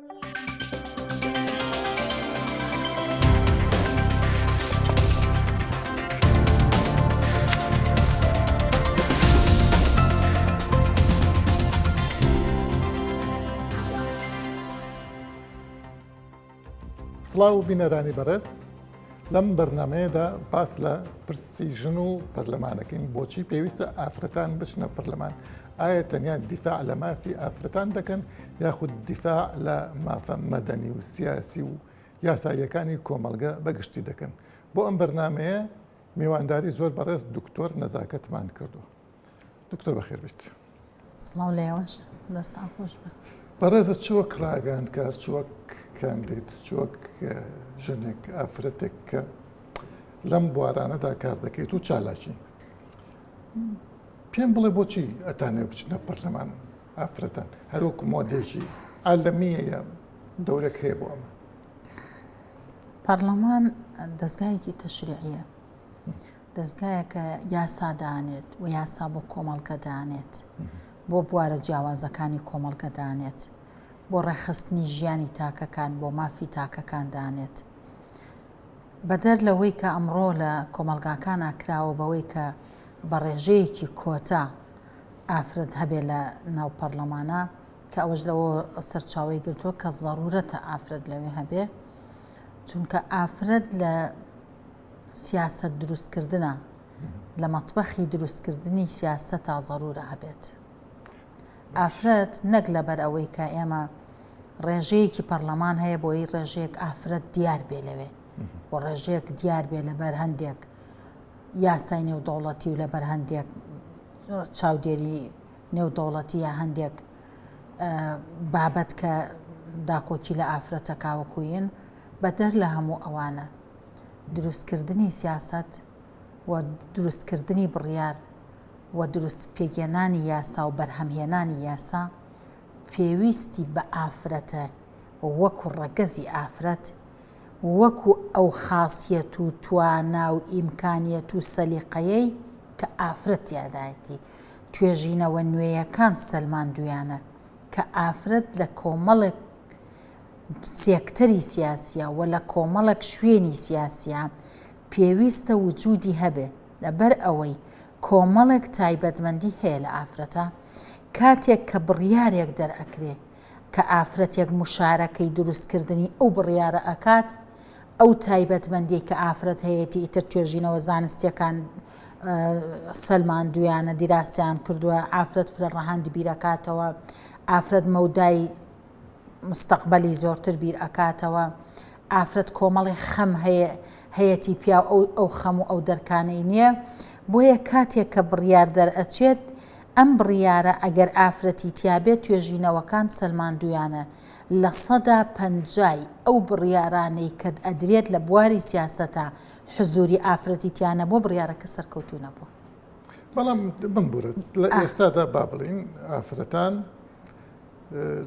سڵاو و بینەرانی بەڕێز لەم بەرنمەیەدا باس لە پرسی ژن و پەرلەمانەکەین بۆچی پێویستە ئافرەتان بچنە پەرلەمان ئایا تەنیا دیفاع لە مافی ئافرەتان دەکەن یاخود دیفاع لە مافە مەدەنی و سیاسی و یاساییەکانی کۆمەڵگە بەگشتی دەکەن بۆ ئەم بەرنمەیە میوانداری زۆر بەڕێز دکتۆر نەزاکەتمان کردو. دکتۆر بەخێر بیت. سڵاو لێوەش دەستان خۆش بە. بەڕێزە چوەک ڕاگەاندکار چوەک کاندید چوەک ژنێک ئافرەتێک کە لەم بوارانەدا کار دەکەیت و چالاکی پێم بڵێ بۆچی ئەتانێ بچنە پەرلەمان ئافرەتان هەروەکو مۆدێکی عالەمیەیە دەورێک هەیە بۆ ئەمە. پەرلەمان دەستگایەکی تەشریعیە، دەستگایە کە یاسا دانێت و یاسا بۆ کۆمەڵگە دانێت، بۆ بوارە جیاوازەکانی کۆمەڵگە دانێت، بۆ ڕێخستنی ژیانی تاکەکان بۆ مافی تاکەکان دانێت. بەدەر لەوەی کە ئەمڕۆ لە کۆمەلگاکان ئاکراوە بەوەی کە بە ڕێژەیەکی کۆتا ئافرەت هەبێ لە ناو پەرلەمانە کە ئەوەش لەوە سەرچاوەی گرتووە کە زەڕورەتە ئافرەت لەوێ هەبێ، چونکە ئافرەت لە سیاسەت دروستکردنە، لە مەتبەخی دروستکردنی سیاسەتا زەڕورە هەبێت. ئافرەت نەک لەبەر ئەوەی کە ئێمە ڕێژەیەکی پەرلەمان هەیە بۆی ڕێژەیەک ئافرەت دیار بێ لەوێ بۆ ڕێژەیەک دیار بێ لەبەر هەندێک یاسای نێودەوڵەتی و لەبەر هەندێک چاودێری نێودەوڵەتی یا هەندێک بابەت کە داکۆکی لە ئافرەتە کاوەکوین بەدەر لە هەموو ئەوانە دروستکردنی سیاست و دروستکردنی بڕیار و دروست پێگەێنانی یاسا و بەرهەمهێنانی یاسا پێویستی بە ئافرەتە وەکو ڕەگەزی ئافرەت وەکو ئەو خاصیەت و توانا و ئیمکانیەت و سەلیقەیەی کە ئافرەت یادایەتی توێژینەوە نوێیەکان سەلماندویانە کە ئافرەت لە کۆمەڵێک سێکتەری سیاسیە و لە کۆمەڵێک شوێنی سیاسیە پێویستە وجودی هەبێ لەبەر ئەوەی کۆمەڵێک تایبەتمەندی هەیە لە ئافرەتە کاتێک کە بڕیارێک دەرئەکرێ کە ئافرەتێک مشارەکەی دروستکردنی ئەو بڕیارە ئەکات ئەو تایبەتمەندی کە ئافرەت هەیەی ئیتر توێژینەوە زانستیەکان سەلماندویانە دیراسیان کردووە ئافرەت فرە ڕەهاندی بیرەکاتەوە ئافرەت مەودای مستەقبەلی زۆرتر بیر ئەکاتەوە ئافرەت کۆمەڵی خەم هەیەی پیا ئەو خەم و ئەو دەرکانەی نییە بۆیە کاتێک کە بڕیار دەرئەچێت ئەم بڕیارە ئەگەر ئافرەتی تیابێت توێژینەوەکان سەلماندویانە لە 150 ئەو بڕیارانەی کە ئەدرێت لە بواری سیاسەتە حزوری ئافرەتی تیانە بۆ بڕیارەکە سەرکەوتوو نەبووە. بەڵام بمبورێت لە ئێستادا با بڵین ئافرەتان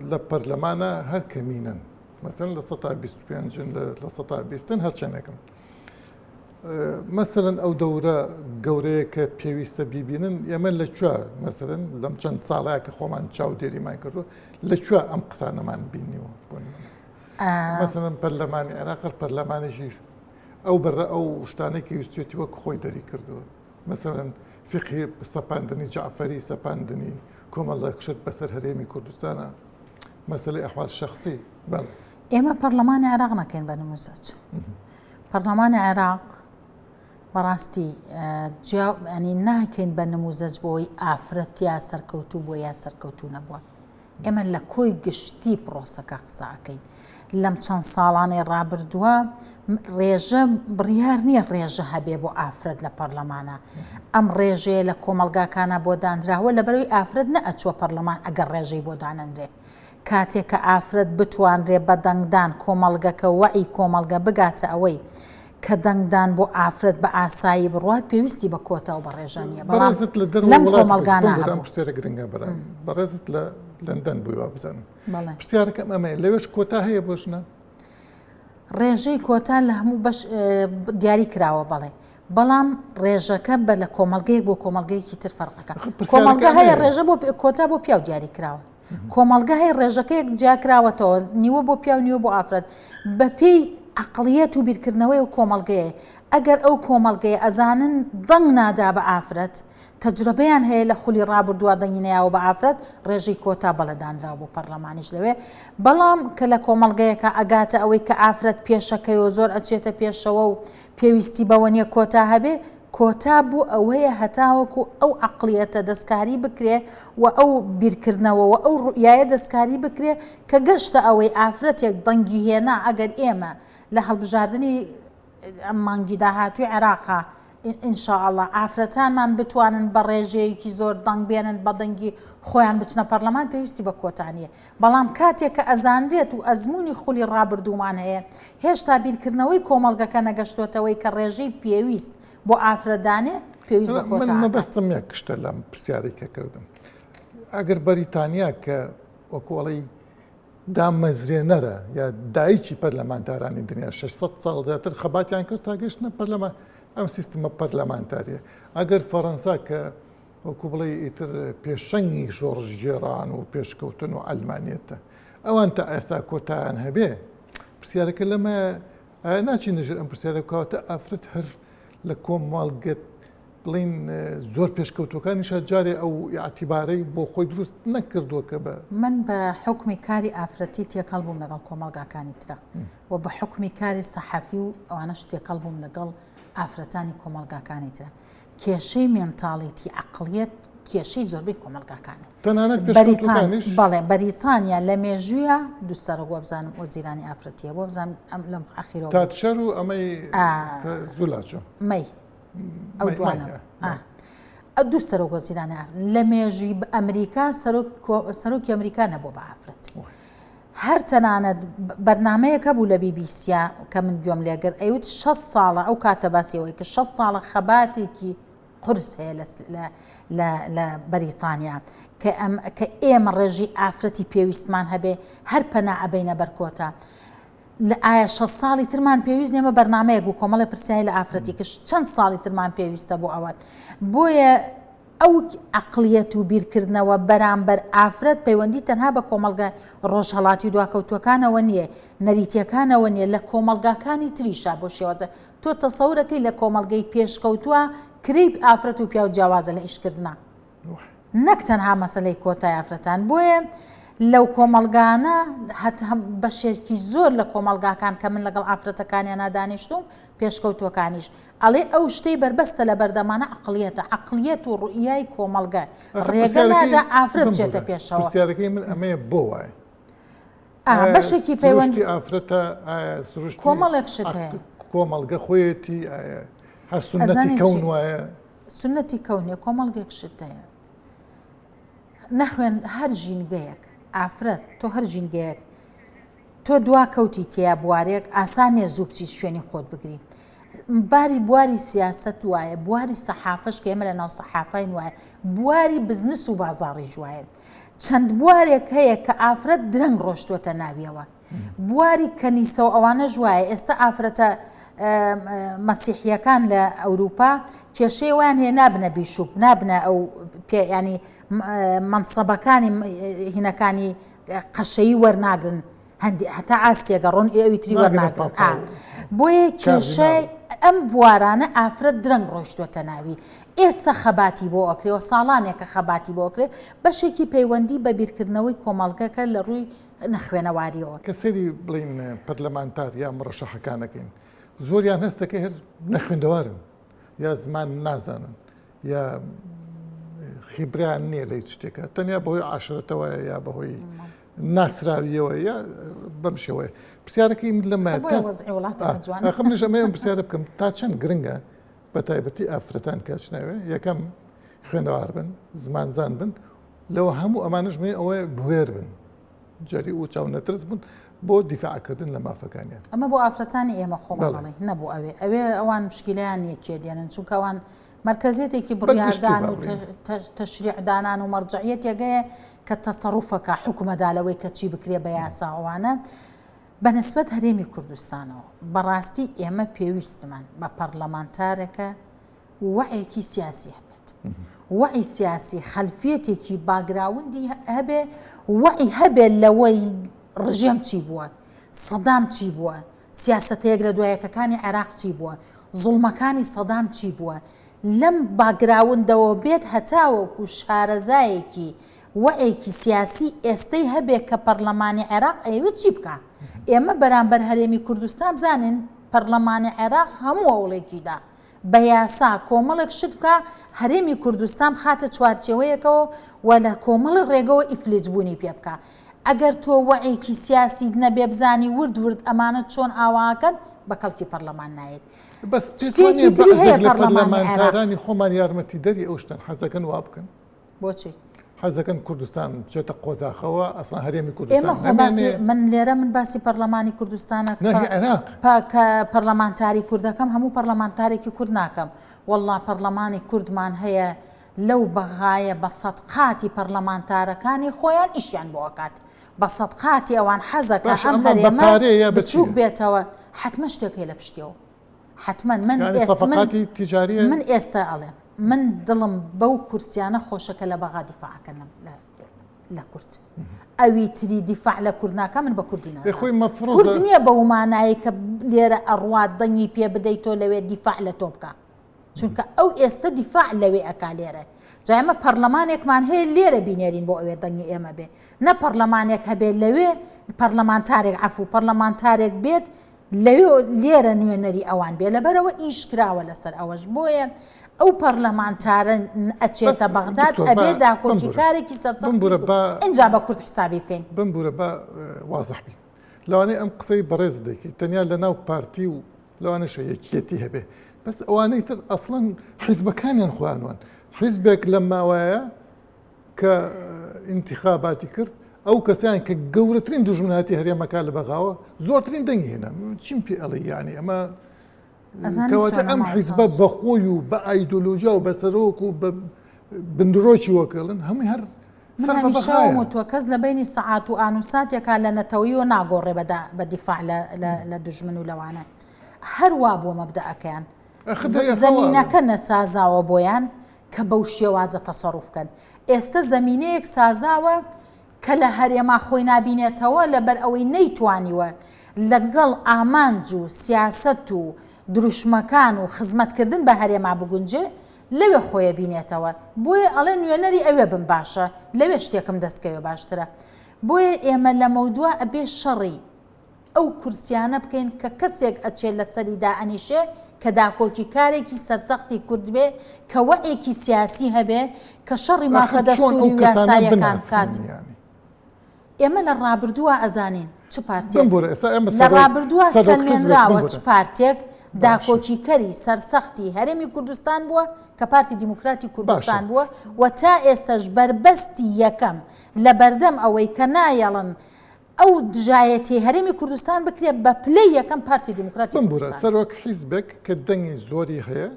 لە پەرلەمانە هەر کەمینن مەسەن لە 125 لە 120 هەرچەندێکن مەسەرەن ئەو دەورە گەورەیە کە پێویستە بیبینن ئێمە لەکوێ مەسەرەن لەم چەند ساڵەیە کە خۆمان چاودێریمان کردو لەکوێ ئەم قسانەمان بینیوە مەسەرەن پەرلەمانی عێراق پەرلەمانێکی ئەو بەرە ئەو شتانەی کە ویستێتی وەک خۆی دەری کردووە مەسەرەن فقهی سەپاندنی جعفەری سەپاندنی کۆمەڵە کشت بەسەر هەرێمی کوردستانە مەسەلەی ئەحوال شەخسی بەڵێ ئێمە پەرلەمانی عێراق نەکەین بە نموزەج پەرلەمانی عێراق بەڕاستی ینی ناکەین بە نموزەج بۆی ئافرەت یا سەرکەوتوو بۆ یا سەرکەوتوو نەبووە ئێمە لە کۆی گشتی پرۆسەکە قسەکەین لەم چەند ساڵانەی ڕابردووە ڕێژە بڕیار نییە ڕێژە هەبێ بۆ ئافرەت لە پەرلەمانە ئەم ڕێژەیە لە کۆمەلگاکانە بۆ دانراوە لەبەرەوەی ئافرەت نەئەچووە پەرلەمان ئەگەر ڕێژەی بۆ دانەندرێ کاتێک کە ئافرەت بتوانرێ بە دەنگدان کۆمەڵگەکە وەعی کۆمەڵگە بگاتە ئەوەی کە دەنگدان بۆ ئافرەت بە ئاسایی بڕوات پێویستی بە کۆتا و بە ڕێژانیە لەم کۆمەلگانە پرسیارە گرنگە بەڕێزت لە لەندەن بوویوە بزانم پرسیارەکەم ئەمەیە لەوێش کۆتا هەیە بۆ ژنە ڕێژەی کۆتا لە هەموو بەش دیاری کراوە بەڵێ بەڵام ڕێژەکە بە لە کۆمەلگەیەک بۆ کۆمەلگەیەکی تر فەرقەکە کۆمەلگە هەیە ڕێژە بۆ کۆتا بۆ پیاو دیاری کراوە کۆمەڵگە هەیە ڕێژەکەیەک جیاکراوەتەوە نیوە بۆ پیا و نیوە بۆ ئافرەت بە پێی عقلیەت و بیرکردنەوەی و کۆمەڵگەیە ئەگەر ئەو کۆمەڵگەیە ئەزانن دەنگ نادا بە ئافرەت تەجربەیان هەیە لە خولی ڕابردووە دەنگینەیەوە بە ئافرەت ڕێژەی کۆتا بەڵەدانراوە بۆ پەرلەمانیش لەوێ بەڵام کە لە کۆمەڵگەیەکە ئەگاتە ئەوەی کە ئافرەت پێشەکەیەوە زۆر ئەچێتە پێشەوە و پێویستی بەوە نیە کۆتا هەبێ کۆتا بوو ئەوەیە هەتاوەکو ئەو عقلیەتە دەستکاری بکرێ و ئەو بیرکردنەوە و ئەو ڕوئایە دەستکاری بکرێ کە گەشتە ئەوەی ئافرەتێک دەنگی هێنا ئەگەر ئێمە لە هەڵبژاردننی ئەم مانگی داهاتوی عێراقا ئینشاءڵڵا ئافرەتانمان بتوانن بە ڕێژەیەکی زۆر دەنگ بێنن بە دەنگی خۆیان بچنە پەرلەمان پێویستی بە کۆتانیە بەڵام کاتێک کە ئەزانرێت و ئەزمموی خولی ڕابردوومان هەیە هێشتا بیرکردنەوەی کۆمەڵگەکە نەگەشتۆتەوەی کە ڕێژەی پێویست بۆ ئافرەدانێ پێویست بە کۆتا مەبەستم یەک شتە لەم پرسیارێک کە کردم ئەگەر بەریتانیا کە وەکۆڵی دامەزرێنەرە یا دایکی پەرلەمانتارانی دنیا 600 ساڵ زیاتر خەباتیان کرد تا گەشتنە پەرلەمان ئەم سیستمە پەرلەمانتاریە ئەگەر فەڕەنسا کە وەکو بڵێ ئیتر پێشەنگی شۆڕژگێڕان و پێشکەوتن و ئەلمانێتە ئەوان تا ئێستا کۆتایان هەبێ پرسیارەکە لەمە ناچی نەژر ئەم پرسیارە بکەوتە ئافرەت هەر لە کۆمەڵگەت بڵین زۆر پێشکەوتەکانیشە جارێ ئەو ئاعتیبارەی بۆ خۆی دروست نەکردووە کە بە من بە حکمی کاری ئافرەتی تێکەڵ بووم لەگەڵ کۆمەڵگاکانی ترە و بە حکمی کاری سەحەفی و ئەوانەش تێکەڵ بووم لەگەڵ ئافرەتانی کۆمەڵگاکانی ترە کێشەی مێنتاڵیتی عقلیەت کێشەی زۆربەی کۆمەڵگاکانی تەنانەت پێشکەوتەکانیش بەڵێ بەریتانیا لە مێژوویە دووسەرە بۆ بزانم وەزیرانی ئافرەتیە بۆ بزانم ئەم لەم ئەخیرەوە تاتشەر و ئەمەی زولاچۆ مەی ئەو دوانە دوو سەرۆک وەزیرانە لە مێژووی ئەمریکا سەرۆکی ئەمریکا نەبوو بە ئافرەت هەر تەنانەت بەرنمەیەکە بوو لە بیبیسیا کە من گوێم لێگر ئەیوت 6 ساڵە ئەو کاتە باسیەوەی کە 6 ساڵە خەباتێکی قرس هەیە لە بەریتانیا کە ئێمە ڕێژی ئافرەتی پێویستمان هەبێ هەر پەنا ئەبینە بەرکۆتە لە ئایا 6 ساڵی ترمان پێویست نێمە بەرنمەیەک بوو کۆمەڵی پرسیایی لە ئافرەتی کە چەند ساڵی ترمان پێویستە بۆ ئەوەت بۆیە ئەو عقلیەت و بیرکردنەوە بەرامبەر ئافرەت پەیوەندی تەنها بە کۆمەڵگە ڕۆژهەڵاتی دواکەوتوەکانەوە نییە نەریتیەکانەوە نییە لە کۆمەڵگاکانی تریشا بۆ شێوازە تۆ تەسەورەکەی لە کۆمەڵگەی پێشکەوتووە کریب ئافرەت و پیا و جیاوازە لە ئیشکردنا نەک تەنها مەسەلەی کۆتای ئافرەتان بۆیە لەو کۆمەڵگانە بەشێکی زۆر لە کۆمەڵگاکان کە من لەگەڵ ئافرەتەکانیان نادانیشتوم پێشکەوتوەکانیش ئەڵێ ئەو شتەی بربەستە لە بەردەمانە عقلیەت و ڕوئیای کۆمەڵگە ڕێگە نادا ئافرەت بچێتە پێشەوە پرسیارەکەی من ئەمەیە بۆ وایە بەشێکی پەیوەندی ئافرەتە کۆمەڵێک شت هەیە کۆمەڵگە خۆیەتی هەر سنەتی کەون وایە سنەتی کەونێ کۆمەڵگێک شت هەیە نەخوێن هەر ژینگەیەک ئافرەت تۆ هەر ژینگەیەک تۆ دوا کەوتی تیا بوارێک ئاسانێ زوو بچیت شوێنی خۆت بگری بواری سیاست وایە بواری سەحافەش کە ئێمە لە ناو سەحافین وایە بواری بزنس و بازاڕی جوایە چەند بوارێک هەیە کە ئافرەت درەنگ ڕۆشتوەتە ناویەوە بواری کەنیسە و ئەوانە جوایە ئێستا ئافرەتە مەسیحیەکان لە ئەوروپا کێشەی ویان هەیە نابنە بیشوب نابنە ئەو ینی منسەبەکانی هینەکانی قەشەیی وەرناگرن هەندی هەتا ئاستێگەڕۆن ئەوی تری وەرناگرن بۆیە کێشەی ئەم بوارانە ئافرەت درەنگ ڕۆشتوەتە ناوی ئێستا خەباتی بۆ ئەکرێەوە ساڵانێکە خەباتی بۆ ئەکرێ بەشێکی پەیوەندی بە بیرکردنەوەی کۆمەڵگەکە لە ڕووی نەخوێنەواریەوە کە سەری بڵین پەرلەمانتار یا مڕەشەحەکانەکەین زۆریان هەستەکە هەر نەخوێندەوارن یا زمان نازانن یا خیبریان نییە لە هیچ شتێکە تەنیا بەهۆی عاشرەتەوەیە یا بەهۆی ناسراویەوە یا بەم شێوەیە پرسیارەکەی من لەمە خەمنیش ئەمە ئەم پرسیارە بکەم تا چەند گرنگە بە تایبەتی ئافرەتان کاچناوێ یەکەم خوێندەوار بن زمانزان بن لەوە هەموو ئەمانش بێ ئەوەیە بوێر بن جەری و چاو نەترس بوون بۆ دیفاعکردن لە مافەکانیان ئەمە بۆ ئافرەتانی ئێمە خۆمەڵی نەبوو ئەوێ ئەوان مشکیلیان یەکێ دێنن چونکە ئەوان مرکزیتێکی بڕیاردان و تەشریعدانان و مەرجعیەت یەگەیە کە تەسەڕوفەکە حکومەدالەوەی کە چی بکرێ بە یاساوانە بەنسبەت هەرێمی کوردستانەوە بەڕاستی ئێمە پێویستمان بە پەرلەمانتارێکە وعیەکی سیاسی هەبێت وعي سیاسی خەلفیەتێکی باگراوندی هەبێ وعی هەبێ لەوەی ڕژێم چی بووە سەدام چی بووە سیاسەتەیەک لە دوایەکەکانی عێراق چی بووە زوڵمەکانی سەدام چی بووە لەم باگراوندەوە بێت هەتاوەکو شارەزایەکی وعیکی سیاسی ئێستەی هەبێ کە پەرلەمانی عێراق ئەوێت چی بکە ئێمە بەرامبەر هەرێمی کوردستان بزانین پەرلەمانی عێراق هەموو ئەوڵێکیدا بە یاسا کۆمەڵێک شت بکە هەرێمی کوردستان خاتە چوارچێوەیەکەوە و لە کۆمەڵی ڕێگەوە ئیفلێج بوونی پێ بکە ئەگەر تۆ وعیکی سیاسی نەبێ بزانی ورد ئەمانە چۆن ئاواکەن بە کەڵکی پەرلەمان نایێت بەس شتێکی تری هەیە پەرلەمانتارانی خۆمان یارمەتی دەری ئەو شتن حەزەکەن وا بکەن بۆچی حەزەکەن کوردستان بچێتە قۆزاخەوە ئەسڵان هەرێمی کوردستان من لێرە من باسی پەرلەمانی کوردستانە کە پەرلەمانتاری کوردەکەم هەموو پەرلەمانتارێکی کورد ناکەم والله پەرلەمانی کوردمان هەیە لەو بەغایە بە سەدقاتی پەرلەمانتارەکانی خۆیان ئیشیان بۆ ئەکات بە سەدقاتی ئەوان حەزەکە ئەم هەرێمە بچووک بێتەوە حتممە شتێکی لە پشتیەوە حتمما من ئێستا ئەڵێم من دڵم بەو کورسیانە خۆشەکە لە بەغا دیفاعەکەن لە کورد ئەوی تری دیفاع لە کورد ناکە من بە کوردی نازانم کورد نییە بە ومانایی کە لێرە ئەڕوات دەنگی پێ بدەیت تۆ لەوێ دیفاع لە تۆ بکە چونکە ئەو ئێستا دیفاع لەوێ ئەکا لێرە جا ئێمە پەرلەمانێکمان هەیە لێرە بینێرین بۆ ئەوێ دەنگی ئێمە بێ نە پەرلەمانێک هەبێت لەوێ پەرلەمانتارێک عەفوو پەرلەمانتارێک بێت لەوێ لێرە نوێنەری ئەوان بێ لەبەرەوە ئیش کراوە لەسەر ئەوەش بۆیە ئەو پەرلەمانتارە ئەچێتە بەغداد ئەبێ داکۆکی کارێکی سەرچەوە ئینجا بە کورد حسابی بکەین بمبورە بە وازح بین لەوانەیە ئەم قسەی بەڕێز دەکەی تەنیا لە ناو پارتی و لەوانەشە یەکێتی هەبێ بەس ئەوانەی تر ئەسڵەن حیزبەکانیان خوانوان حیزبێک لەم ماوایە کە ئینتیخاباتی کرد ئەو کەسیان کە گەورەترین دوژمناتی هەرێمەکە لە بەغاوە زۆرترین دەنگی هێنا چیم پێ ئەڵێ یانی ئەمە کەواتە ئەم حیزبە بەخۆی و بە ئایدۆلۆژیا و بە سەرۆک و بە بندرۆکی وەکەڵن هەمووی هەر تۆ کەس لە بینی سەعات و ئانوساتێکا لە نەتەوەیەوە ناگۆڕێ بە دیفاع لە دوژمن و لەوانە هەروە بۆ مەبدەعەکەیان زەمینەکە نەسازاوە بۆیان کە بەو شێوازە تەسەڕوفکەن ئێستا زەمینەیەک سازاوە کە لە هەرێما خۆی نابینێتەوە لەبەر ئەوەی نەیتوانیوە لەگەڵ ئامانج و سیاست و دروشمەکان و خزمەتکردن بە هەرێما بگونجێ لەوێ خۆیە بینێتەوە بۆیە ئەڵێ نوێنەری ئەوێ بم باشە لەوێ شتێکم دەستکەوێ باشترە بۆیە ئێمە لە مەودووە ئەبێ شەڕی ئەو کورسیانە بکەین کە کەسێک ئەچێت لە سەریدا ئەنیشێ کە داکۆکی کارێکی سەرسەختی کورد بێ کە وەعێکی سیاسی هەبێ کە شەڕی ماخەدەستوری و یاسایەکان کات ئێمە لە ڕابردووە ئەزانین چ پارتێک لە ڕابردووە سەلمێنراوە چ پارتێک داکۆکی کەری سەرسەختی هەرێمی کوردستان بووە کە پارتی دیموکراتی کوردستان بووە و تا ئێستاش بربەستی یەکەم لە بەردەم ئەوەی کە نایەڵن ئەو دژایەتی هەرێمی کوردستان بکرێت بە پلەی یەکەم پارتی دیموکراتی کوردستان سەرۆک حیزبێک کە دەنگی زۆری هەیە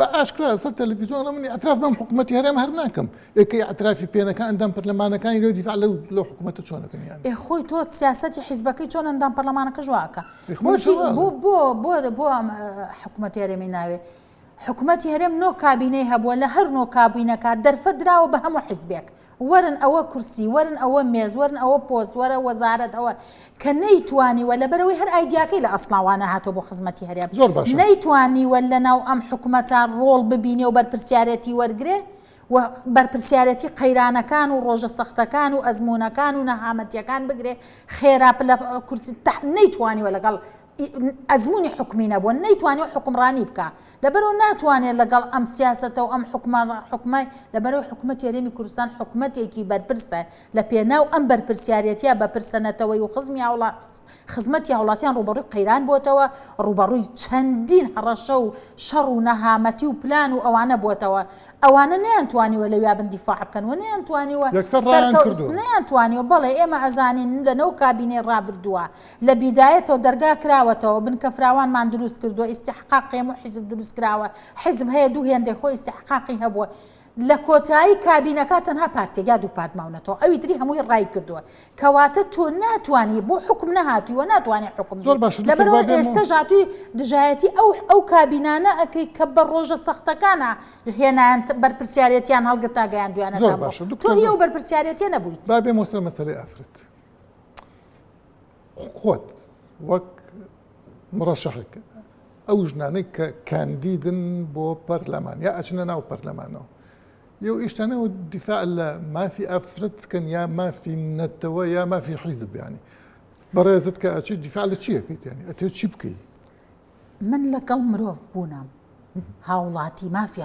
بە ئاشکرا سەر تەلەڤیزیۆن منی ئەتراف بەم حکوومەتی هەرێم هەر ناکەم ئێکەی ئەترافی پێنەکە ئەندام پەرلەمانەکانی لەو دیفاع لەو حکوومەتە چۆنەکەن یان خۆی تۆ سیاسەتی حیزبەکەی چۆن ئەندام پەرلەمانەکە ژواکە بۆ حکوومەتی هەرێمی ناوێ حکوومەتی هەرێم نۆ کابینەی هەبووە لە هەر نۆ کابینەکە دەرفەت دراوە بە هەموو حیزبێک وەرن ئەوە کورسی وەرن ئەوە مێز وەرن ئەوە پۆست وەرە وەزارەت ئەوە کە نەیتوانیوە لەبەرەوەی هەر ئایدیاکەی لە ئەسڵاوانە هاتۆ بۆ خزمەتی هەرێم نەیتوانیوە لەناو ئەم حکوومەتە ڕۆڵ ببینێ و بەرپرسیارەتی وەرگێ و بەرپرسیارەتی قەیرانەکان و ڕۆژە سەختەکان و ئەزمونونەکان و نەهامەتیەکان بگرێ خێراپ لە کورسی نەیتوانیوە لەگەڵ ئەزمموی حکومی نەبووە نەیتوانێت حکمڕانی بکە لەبەرەوە ناتوانێت لەگەڵ ئەم سیاسەتە و ئەم حکومای لەبەرەوە حکوومەتی هەرێمی کوردستان حکوومەتێکی بەرپرسە لە پێناو ئەم بەرپرسیارەتیە بە پرسەنەتەوەی و خزمەتی هاوڵاتیان ڕوبەڕووی قەیران بۆتەوە ڕوبەڕووی چەندین هەڕەشە و شەڕ و نەهامەتی و پلان و ئەوانە بۆتەوە ئەوانە نەیانتوانیوە لەویا بن دیفاع بکەنەوە نەیانتوانیوە بەڵێ ئێمە ئەزانین لەنەو کابینەی ڕابردووە لە بیدایەتەوە دەرگا کراوەتەوە بنکە فراوانمان دروست کردووە ئیستحقاق هەموو حیزب دروست کراوە حیزب هەیە دوو هێندەی خۆی ئیستحقاقی هەبووە لە کۆتایی کابینەکە تەنها پارتێکیا دوو پارت ماونەتەوە ئەوی تری هەمووی ڕای کردووە کەواتە تۆ ناتوانانی بۆ حکم نەهاتووە ناتوانێت حکم لەبەرەوە ئێستا ژاتووی دژایەتی ئەو کابینانە ئەەکەی کە بە ڕۆژە سەختەکانە هێنایان بەرپرسیارەتیان هەڵگرتا گەیاندویانە تۆ هی و بەرپرسیارەتیە نەبوویت بابێ مۆسەر مەسەلەی ئافرەت خۆت وەک مڕەشەحێک ئەو ژنانەی کە کاندیدن بۆ پەرلەمان یا ئەچنە ناو پەرلەمانەوە یو ئیشتانە و دیفاع لە مافی ئافرەت کەن یا مافی نەتەوە یا مافی حیزب ینی بەڕێزت کە ئەچی دیفاع لە چیەکەیت ینی ئەتێ چی بکەی من لەگەڵ مرۆڤ بوونم هاوڵاتی مافی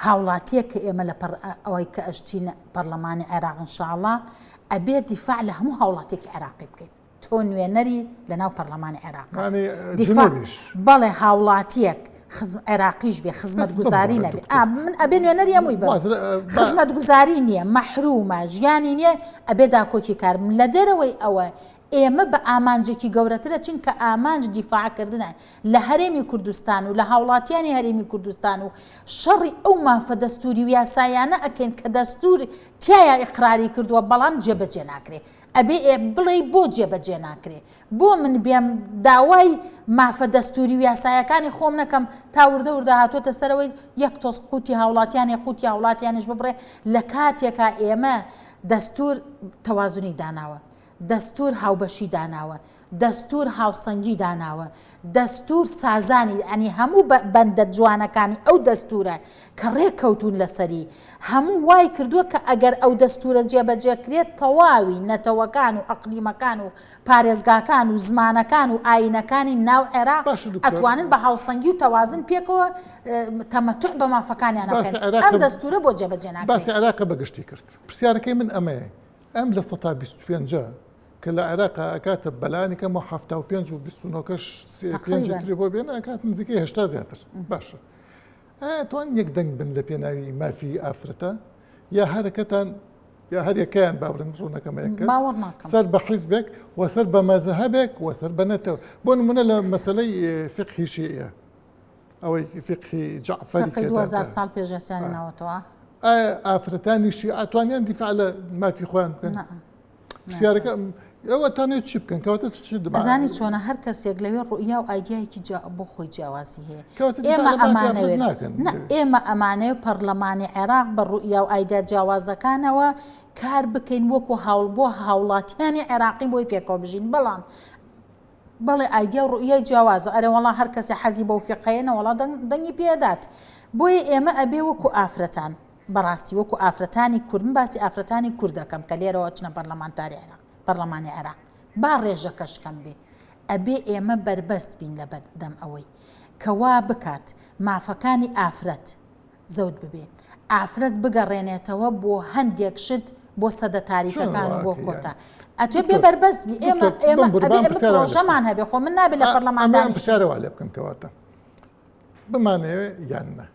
هاوڵاتیە کە ئێمە لە ئەوەی کە ئەشتین پەرلەمانی عێراق ئینشاءڵڵا ئەبێ دیفاع لە هەموو هاوڵاتێکی عێراقی بکەیت تۆ نوێنەری لە ناو پەرلەمانی عێراق بەڵێ هاوڵاتیەک عێراقیش بێ خزمەت گوزاری نەبێ من ئەبێ نوێنەری هەمووی بە خزمەت گوزاری نییە مەحرومە ژیانی نییە ئەبێ داکۆکی کارم لە دەرەوەی ئەوە ئێمە بە ئامانجێکی گەورەترە چین کە ئامانج دیفاعکردنە لە هەرێمی کوردستان و لە هاوڵاتیانی هەرێمی کوردستان و شەڕی ئەو مافە دەستوری و یاسایانە ئەکەین کە دەستور تایە ئیقراری کردووە بەڵام جێبەجێ ناکرێ ئەبێ بڵێ بۆ جێبەجێ ناکرێ بۆ من بێم داوای مافە دەستوری و یاسایەکانی خۆم نەکەم تا وردە هاتوۆتە سەرەوەی یەک تۆس قوتی هاوڵاتیانی قوتی هاوڵاتیانیش ببڕێ لە کاتێکا ئێمە دەستور تەوازنی داناوە دەستور هاوبەشی داناوە دەستور هاوسەنگی داناوە دەستور سازانی ئەنی هەموو بەندە جوانەکانی ئەو دەستورە کە ڕێککەوتون لەسەری هەموو وای کردووە کە ئەگەر ئەو دەستورە جێبەجێکرێت تەواوی نەتەوەکان و ئەقلیمەکان و پارێزگاکان و زمانەکان و ئاینەکانی ناو عێراق ئەتوانن بە هاوسەنگی و تەوازن پێکەوە تەمەتوع بە مافەکانیان ئەم دەستورە بۆ جێبەجێ ناکرێت. باسی عێراق بەگشتی کرد پرسیارەکەی من ئەمەیە ئەم لە 125 کە لە عێراق ئەکاتە بەلانی کەم و 75 و 29 تری بۆ بێن ئەکات نزیکەی 80 زیاتر باشە توان یەک دەنگ بن لە پێناوی مافی ئافرەتە یا هەرەکەتان یا هەریەکەیان باورن ڕوونەکەمە یەکەس سەر بە حیزبێک و سەر بە مەزەهەبێک و سەر بە نەتەوە بۆ نمونە لە مەسەلەی فقهی شیعە ئەوەی فقهی جعفەری 2000 ساڵ پێشەسیانی ناوەتەوە ئافرەتانی شیعە توانیان دیفاع لە مافی خۆیان بکەن پرسیارەکە ئەوە تانێت چی بکەن کەواتە چی ئەزانی چۆنە هەر کەسێک لەوێ ڕوئیا و ئایدیایەکی بۆ خۆی جیاوازی هەیە ئێمە ئەمانەیە پەرلەمانی عێراق بە ڕوئیا و ئایدا جیاوازەکانەوە کار بکەین وەکو هاوڵ بۆ هاوڵاتیانی عێراقی بۆی پێکەوە بژین بەڵام بەڵێ ئایدیا و ڕوئیای جیاوازە ئەرێ وەڵا هەر کەسێ حەزی بەو فقەیەنە وەڵا دەنگی پێدات بۆیە ئێمە ئەبێ وەکو ئافرەتان بەڕاستی وەکو ئافرەتانی کورد من باسی ئافرەتانی کورد دەکەم کە لێرەوە چنە پەرلەمانتاری عێراق پەرلەمانی عێراق با ڕێژەکەشکەم بێ ئەبێ ئێمە بربەست بین لە بەردەم ئەوەی کەوا بکات مافەکانی ئافرەت زەوت ببێ ئافرەت بگەڕێنێتەوە بۆ هەندێک شت بۆ سەدە تاریکەکان و بۆ کۆتا ئەتوێ بێ بربەست بی ئێمە ڕۆژەمان هەبێ خۆ من نابێت لە پەرلەمانداری پرسیارەوە لێ بکەم کەواتە بمانەوێ یاننا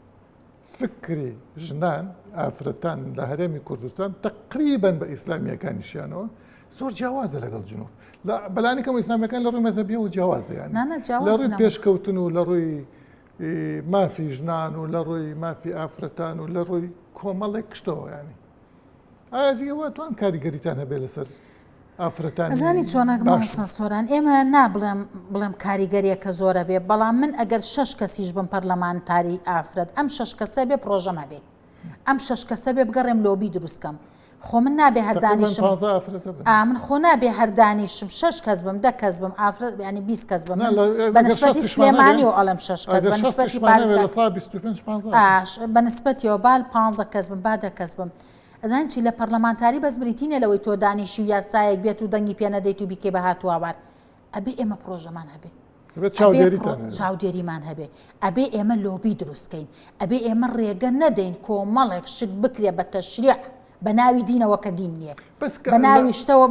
فکری ژنان ئافرەتان لە هەرێمی کوردستان تقریبا بە ئیسلامیەکانیشیانەوە زۆر جیاوازە لەگەڵ جنوب لە بەلانی کەم ئیسلامیەکان لە ڕووی مەزەبیە و جیاوازە یان لە ڕووی پێشکەوتن و لە ڕووی مافی ژنان و لە ڕووی مافی ئافرەتان و لە ڕووی کۆمەڵێک کشتەوە ینی ئایا دیەوە توان کاریگەریتان هەبێ لەسەر ئافرەتانی زانی چۆنەکەمەسە سۆران ئێمە بڵێم کاریگەریەکە زۆرە بێ بەڵام من ئەگەر 6 کەسیش بم پەرلەمانتاری ئافرەت ئەم 6 کەسە بێ پرۆژەمە بێ ئەم 6 کەسە بێ بگەڕێم لۆبی دروستکەم خۆ من نابێ هەردانیشم من خۆ نابێ هەردانیشم 6 کەس بم 10 کەس بم ئافرەت ینی 20 کەس بم بەنسبەتی سلێمانی و ئەڵم 6 کەس بەنسبەتی بەنسبەتیەوە بال 15 کەس بم با 10 کەس بم ئەزان چی لە پەرلەمانتاری بەس بریتینە لەوەی تۆ دانیشی و یاسایەک بێت و دەنگی پێ نەدەیت و بیکێ بە هاتووەوار ئەبێ ئێمە پرۆژەمان هەبێ چاودێریمان هەبێ ئەبێ ئێمە لۆبی دروستکەین ئەبێ ئێمە ڕێگە نەدەین کۆمەڵێک شت بکرێ بە تەشریع بە ناوی دینەوە کە دین نییە بە ناوی شتەوە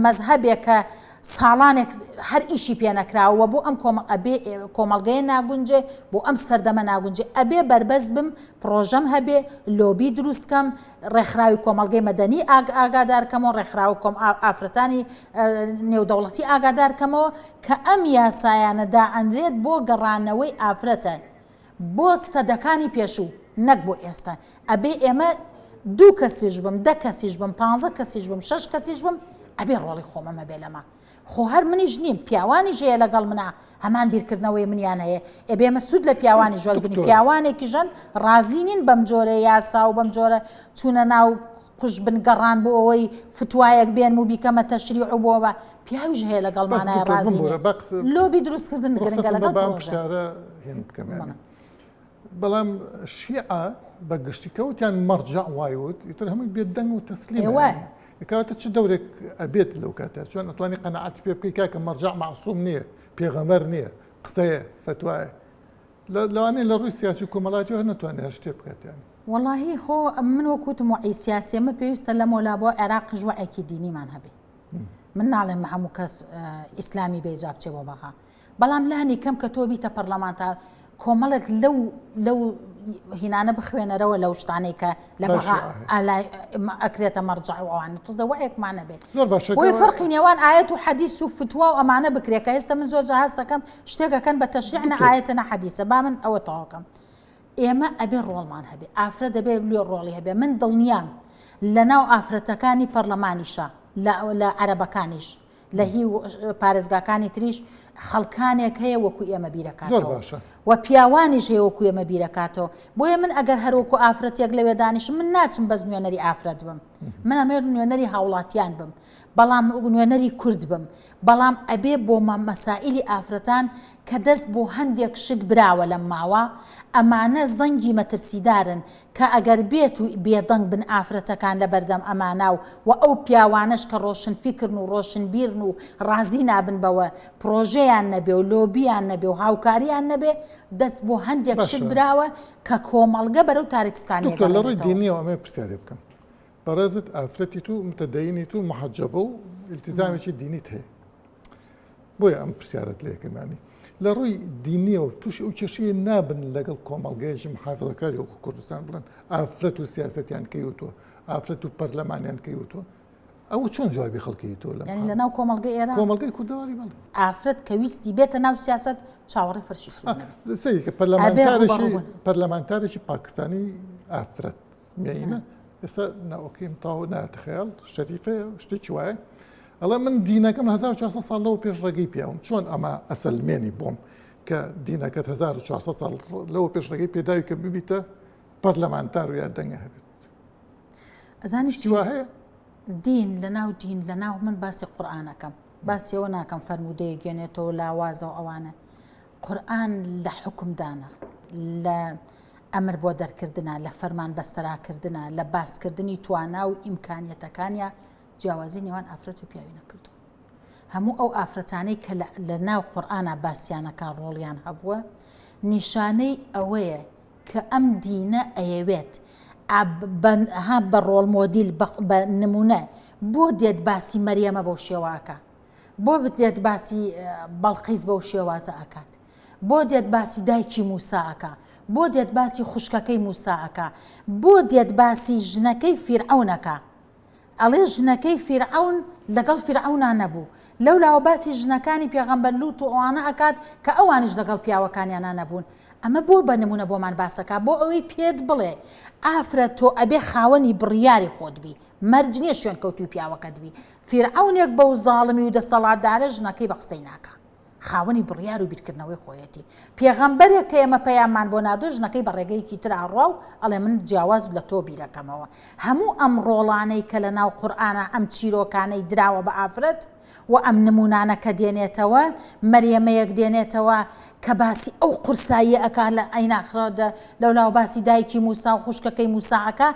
مەزهەبێک کە ساڵانێک هەر ئیشی پێ نەکراوە بۆ ئەم کۆمەڵگەیە ناگونجێ بۆ ئەم سەردەمە ناگونجێ ئەبێ بربەست بم پرۆژەم هەبێ لۆبی دروستکەم ڕێکخراوی کۆمەڵگەی مەدەنی ئاگادارکەمەوە ڕێکخراوی ئافرەتانی نێودەوڵەتی ئاگادارکەمەوە کە ئەم یاسایانەدا ئەندرێت بۆ گەڕانەوەی ئافرەتە بۆ سەدەکانی پێشوو نەک بۆ ئێستا ئەبێ ئێمە 2 کەسیش بم 10 کەسیش بم 15 کەسیش بم 6 کەسیش بم ئەبێ ڕۆڵی خۆمەمە بێ لەمە خۆ هەر منیش نیم پیاوانیش هەیە لەگەڵ منە هەمان بیرکردنەوەی منیان هەیە ئێبێمە سوود لە پیاوانی ژۆرگنی پیاوانێکی ژەن ڕازی نین بەم جۆرە یاسا و بەم جۆرە چوونە ناو قوش بنگەڕان بۆ ئەوەی فتوایەک بێن و بیکەمە تەشریع و بۆەوە پیاویش هەیە لەگەڵمانای ڕازی لۆبی دروستکردن گرنگە لەگەڵ بەڵام شیعە بە گشتی کەوتیان مەرجع وایوت ئیتر هەمووی بێدەنگ و تەسلیم کاتە چ دەورێک ئەبێت لەو کاتە چۆن ئەتوانی قەنەعەتی پێ بکەی کاکە مەرجع معسووم نییە پێغەمبەر نییە قسەیە فتوایە لەوانەیە لە ڕووی سیاسی و کۆمەڵاتی هەر نەتوانێت شتێ بکاتیان وەڵاهی خۆ من وەکوتم وعی سیاسی ئەمە پێویستە لە مۆلابۆ عێراق ژوعێکی دینیمان هەبێ من ناڵێم هەموو کەس ئیسلامی بێجا بچێ بۆ بەغا بەڵام لانی کەم کە تۆ بیتە پەرلەمانتار کۆمەڵێک لەو هینانە بخوێنەرەوە لەو شتانەی کە لە بەغا ئەکرێتە مەرجع و ئەوانە تۆزە وعێکمانە بێت بۆی فەرقی نێوان ئایەت و حەدیث و فتوا و ئەمانە بکرێت کە ئێستا من زۆر جا هەست دەکەم شتێکەکەن بە تەشریع نە ئایەتە نە حەدیثە با من ئەوە تەواوکەم ئێمە ئەبێ ڕۆڵمان هەبێ ئافرەت دەبێ لێ ڕۆڵی هەبێ من دڵنیام لە ناو ئافرەتەکانی پەرلەمانیشە لە عەرەبەکانیش لە هی پارێزگاکانی تریش خەڵکانێک هەیە وەکو ئێمە بیرەکاتەوە و پیاوانیش هەیە وەکو ئێمە بیرەکاتەوە بۆیە من ئەگەر هەروەکو ئافرەتێک لەوێ دانیشم من ناچم بەس نوێنەری ئافرەت بم من ئەمێ نوێنەری هاوڵاتیان بم بەڵام نوێنەری کورد بم بەڵام ئەبێ بۆ مەسائیلی ئافرەتان کە دەست بۆ هەندێک شت براوە لەم ماوە ئەمانە زەنگی مەترسیدارن کە ئەگەر بێت و بێدەنگ بن ئافرەتەکان لە بەردەم ئەمانە و ئەو پیاوانش کە ڕۆشن فیکردن و ڕۆشن بیرن و ڕازی نابن بەوە پرۆژەیان نەبێ و لۆبیان نەبێ و هاوکاریان نەبێ دەست بۆ هەندێک شت براوە کە کۆمەڵگە بەرەو تارکستانی لە ڕووی دینیەوە ئەمێ پرسیارێ بکەم بەڕێزت ئافرەتی تو متەدەینی تو محەجەبە و التیزامێکی دینیت هەیە بۆیە ئەم پرسیارەت لێ یەکەمانی لە ڕووی دینیەوە تووشی ئەو کێشەیە نابن لەگەڵ کۆمەڵگەیەکی محافظەکاری وەکو کوردستان بڵێن ئافرەت و سیاسەتیان کەیوتووە ئافرەت و پەرلەمانیان کەیوتووە ئەوە چۆن جوابی خەڵکی تۆ لە ناو کۆمەڵگەی ئێران کۆمەڵگەی کوردەواری بڵێ ئافرەت کە ویستی بێتە ناو سیاسەت چاوەڕێی فەرشی سوورە سەیری کە پەرلەمانتارێکی پاکستانی ئافرەت مێینە ئێستا ناوەکەیم تاو ناتە خەیاڵ شەریفەیە شتێکی وایە ئەڵێ من دینەکەم 1400 ساڵ لەوە پێش ڕێگەی پیاوم چۆن ئەمە ئەسەلمێنی بۆم کە دینەکەت 1400 ساڵ لەوە پێش ڕێگەی پێداوی کە ببیتە پەرلەمانتار و یا دەنگە هەبێت ئەزانی چی وا هەیە دین لە ناو من باسی قورئانەکەم باسیەوە ناکەم فەرمودەیە گێنێتەوە لاوازە و ئەوانە قورئان لە حکمدانە لە ئەمر بۆ دەرکردنە لە فەرمان بەستەراکردنە لە باسکردنی توانا و ئیمکانیەتەکانیە جیاوازی نێوان ئافرەت و پیاوی نەکردو هەموو ئەو ئافرەتانەی کە لە ناو قورئانە باسییانەکان ڕۆڵیان هەبووە نیشانەی ئەوەیە کە ئەم دینە ئەیەوێت بە ڕۆڵ مۆدیل بە نمونە بۆ دێت باسی مەریەمە بەو شێواکە بۆ بدێت باسی بەڵقیس بەو شێوازە ئەکات بۆ دێت باسی دایکی موساەکە بۆ دێت باسی خوشکەکەی موساەکە بۆ دێت باسی ژنەکەی فیرعەونەکە ئەڵێ ژنەکەی فیرعەون لەگەڵ فیرعەونا نەبوو لەولاوە باسی ژنەکانی پێغەمبەر لووت و ئەوانە ئەکات کە ئەوانش لەگەڵ پیاوەکانیانە نەبوون ئەمە بۆ بە نمونە بۆمان باسەکە بۆ ئەوەی پێت بڵێ ئافرەت تۆ ئەبێ خاوەنی بڕیاری خۆت بی مەرج نییە شوێن کەوتوی پیاوەکەت بی فیرعەونێک بەو زاڵمی و دەسەڵاتدارە ژنەکەی بە قسەی ناکە خاوەنی بڕیار و بیرکردنەوەی خۆیەتی پێغەمبەرێک کە ئێمە پەیامان بۆ نادۆ ژنەکەی بە ڕێگەیەکی تر ئاڕوا و ئەڵێ من جیاواز لە تۆ بیرەکەمەوە هەموو ئەم ڕۆڵانەی کە لە ناو قورئانە ئەم چیرۆکانەی دراوە بە ئافرەت و ئەم نمونانە کە دێنێتەوە مەریەمەیەک دێنێتەوە کە باسی ئەو قورسایی ئەکا لە ئەیناخرەدا لەولاو باسی دایکی موسا و خوشکەکەی موساەکە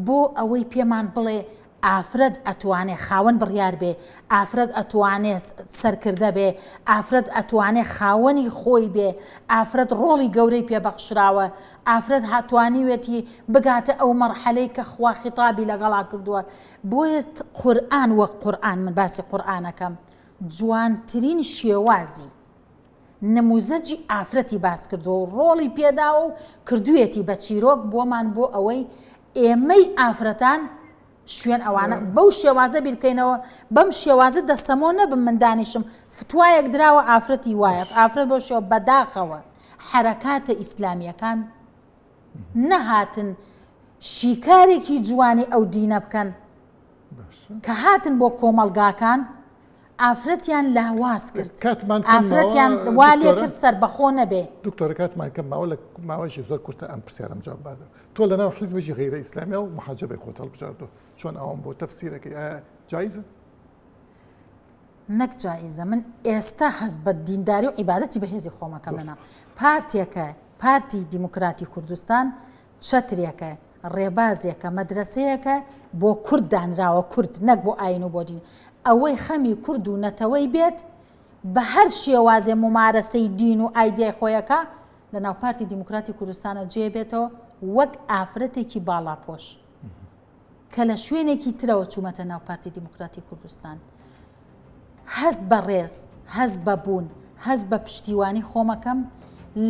بۆ ئەوەی پێمان بڵێ ئافرەت ئەتوانێ خاوەن بڕیار بێ ئافرەت ئەتوانێ سەرکردە بێ ئافرەت ئەتوانێ خاوەنی خۆی بێ ئافرەت ڕۆڵی گەورەی پێبەخشراوە ئافرەت هاتوانیوێتی بگاتە ئەو مەرحەلەی کە خوا خیتابی لەگەڵا کردووە بۆیە قورئان وەک قورئان من باسی قورئانەکەم جوانترین شێوازی نموزەجی ئافرەتی باس کردو و ڕۆڵی پێداوە و کردوێتی بە چیرۆک بۆمان بۆ ئەوەی ئێمەی ئافرەتان شوێن ئەوانە بەو شێوازە بیرکەینەوە بەم شێوازە دەسەمۆ نەبم من دانیشم فتوایەک دراوە ئافرەتی وایە ئافرەت بۆ شێوە بەداخەوە حەرەکاتە ئیسلامیەکان نەهاتن شیکارێکی جوانی ئەو دینە بکەن کە هاتن بۆ کۆمەلگاکان ئافرەتیان لاواز کرد ئافرەتیان والێ کرد سەر بەخۆ نەبێ. دکتۆرە کاتمان کەم ماوە لە ماوەیەکی زۆر کورتە ئەم پرسیارم جواب بدە. تۆ لەناو حیزبێکی غەیرە ئیسلامیە و محاجبەی خۆت هەڵبژاردووە، چۆن ئەوەم بۆ تەفسیرەکەی ئایا جایزە؟ نەک جایزە. من ئێستا هەست بە دینداری و عیبادەتی بەهێزی خۆمەکە منە. پارتیەکە پارتی دیموکراتی کوردستان چەترێکە، ڕێبازێکە، مەدرسەیەکە بۆ کورد دانراوە، کورد نەک بۆ ئاین و بۆ دین. ئەوەی خەمی کورد و نەتەوەی بێت بە هەر شێوازێ ممارەسەی دین و ئایدیای خۆیەکە لە ناو پارتی دیموکراتی کوردستانە جێ بێتەوە وەک ئافرەتێکی باڵاپۆش کە لە شوێنێکی ترەوە چوومەتە ناو پارتی دیموکراتی کوردستان. هەست بە ڕێز، هەست بە بوون، هەست بە پشتیوانی خۆمەکەم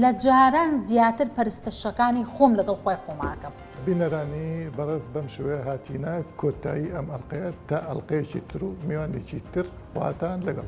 لە جاران زیاتر پەرستەشەکانی خۆم لەگەڵ خۆی خۆماکەم. بینەرانی بەڕێز بەم شوێ هاتیینە کۆتایی ئەم ئەڵلقەیە تا ئەڵلقەیەکی تر و میوانێکی تر خواتان لەگەڵ.